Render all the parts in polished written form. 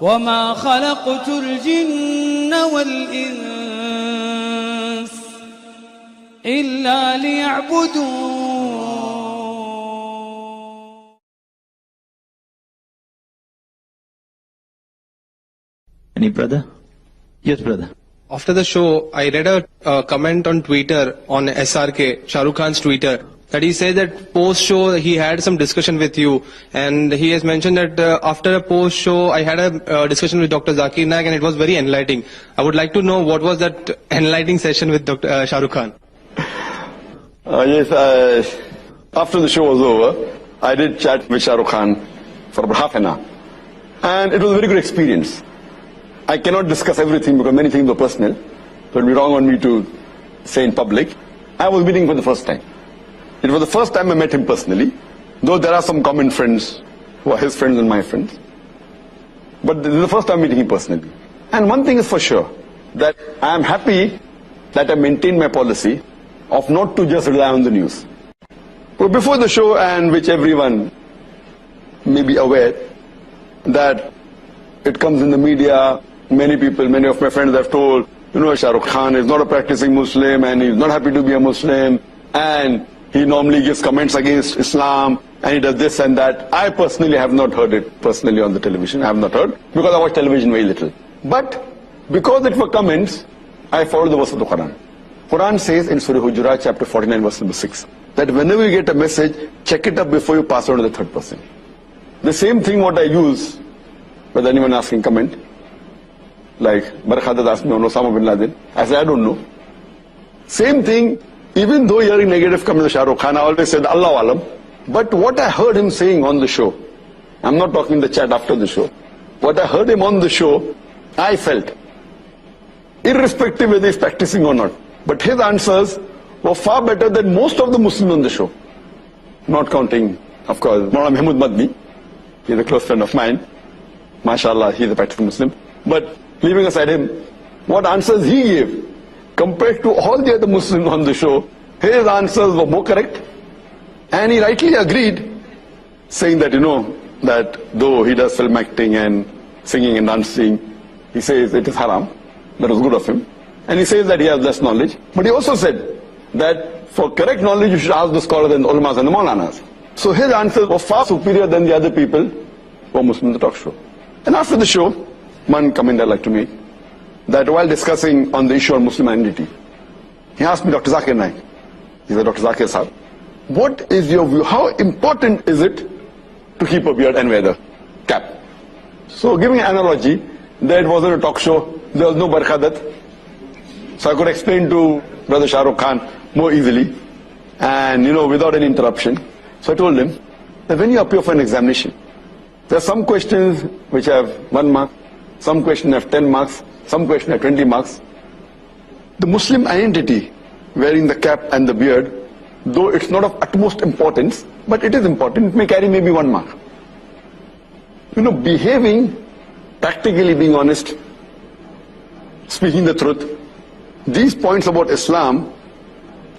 وما خلقت الجن والإنس إلا ليعبدون. Any brother? Yes, brother. After the show, I read a comment on Twitter, on SRK, Sharokhan's Twitter, that he said that post-show he had some discussion with you, and he has mentioned that after a post-show I had a discussion with Dr. Zakir Naik and it was very enlightening. I would like to know what was that enlightening session with Dr. Shahrukh. Yes, after the show was over, I did chat with Shahrukh for about half an hour, and it was a very good experience. I cannot discuss everything because many things were personal, so it would be wrong on me to say in public. I was meeting for the first time. It was the first time I met him personally, though there are some common friends who are his friends and my friends. But this is the first time meeting him personally. And one thing is for sure, that I am happy that I maintained my policy of not to just rely on the news. But before the show, and which everyone may be aware, that it comes in the media, many people, many of my friends have told, Shahrukh Khan is not a practicing Muslim and he's not happy to be a Muslim, and he normally gives comments against Islam and he does this and that. I personally have not heard it personally on the television. I have not heard because I watch television very little. But because it were comments, I followed the verse of the Quran. Quran says in Surah Hujurat chapter 49 verse number 6 that whenever you get a message, check it up before you pass it on to the third person. The same thing what I use with anyone asking comment, like Barkhadat asked me on Osama bin Laden, I said I don't know. Same thing, even though hearing negative comments on Shahrukh Khan, I always said Allah Alam. But what I heard him saying on the show, I'm not talking the chat after the show, what I heard him on the show, I felt, irrespective whether he's practicing or not, but his answers were far better than most of the Muslims on the show. Not counting, of course, Maulana Mahmood Madni, he's a close friend of mine. MashaAllah, he's a practicing Muslim. But leaving aside him, what answers he gave, compared to all the other Muslims on the show, his answers were more correct. And he rightly agreed, saying that, that though he does film acting and singing and dancing, he says it is haram. That was good of him. And he says that he has less knowledge. But he also said that for correct knowledge, you should ask the scholars and the ulamas and the maulanas. So his answers were far superior than the other people who were Muslim in the talk show. And after the show, one comment I'd like to make, that while discussing on the issue of Muslim identity, he asked me, Dr. Zakir Naik, he said, Dr. Zakir Sahab, what is your view? How important is it to keep a beard and wear the cap? So giving an analogy, that it wasn't a talk show, there was no barkhadat. So I could explain to Brother Shahrukh Khan more easily and without any interruption. So I told him that when you appear for an examination, there are some questions which have 1 mark, some questions have 10 marks, some questions have 20 marks. The Muslim identity, wearing the cap and the beard, though it's not of utmost importance, but it is important, it may carry maybe 1 mark. Behaving, practically being honest, speaking the truth, these points about Islam,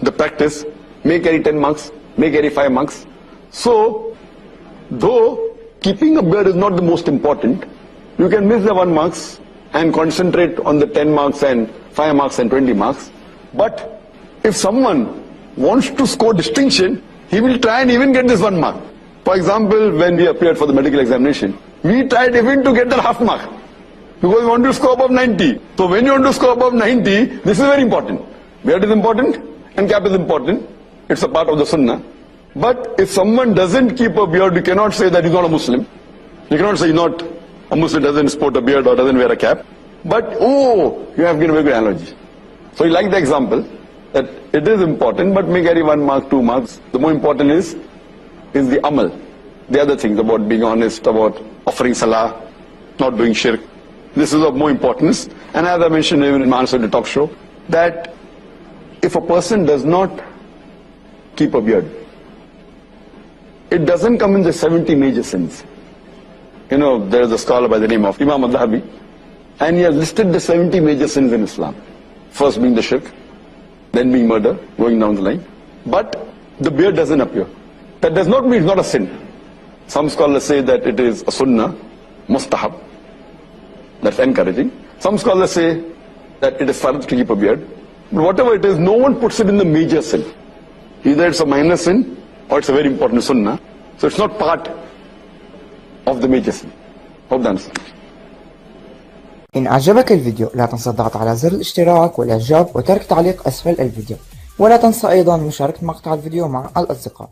the practice, may carry 10 marks, may carry 5 marks. So, though keeping a beard is not the most important, you can miss the 1 marks and concentrate on the 10 marks and 5 marks and 20 marks. But if someone wants to score distinction, he will try and even get this 1 mark. For example, when we appeared for the medical examination, we tried even to get that half mark, because we want to score above 90. So when you want to score above 90, this is very important. Beard is important and cap is important. It's a part of the sunnah. But if someone doesn't keep a beard, you cannot say that he's not a Muslim. You cannot say not a Muslim doesn't sport a beard or doesn't wear a cap. But, you have given a very good analogy. So you like the example that it is important, but may carry 1 mark, 2 marks. The more important is the amal. The other things about being honest, about offering salah, not doing shirk. This is of more importance. And as I mentioned even in my answer to the talk show, that if a person does not keep a beard, it doesn't come in the 70 major sins. There is a scholar by the name of Imam al-Dhahabi, and he has listed the 70 major sins in Islam. First being the shirk, then being murder, going down the line. But the beard doesn't appear. That does not mean it's not a sin. Some scholars say that it is a sunnah, mustahab. That's encouraging. Some scholars say that it is fard to keep a beard. But whatever it is, no one puts it in the major sin. Either it's a minor sin or it's a very important sunnah. So it's not part of the major sin. Hope that answers. إن أعجبك الفيديو لا تنسى الضغط على زر الاشتراك والإعجاب وترك تعليق أسفل الفيديو، ولا تنسى أيضا مشاركة مقطع الفيديو مع الأصدقاء.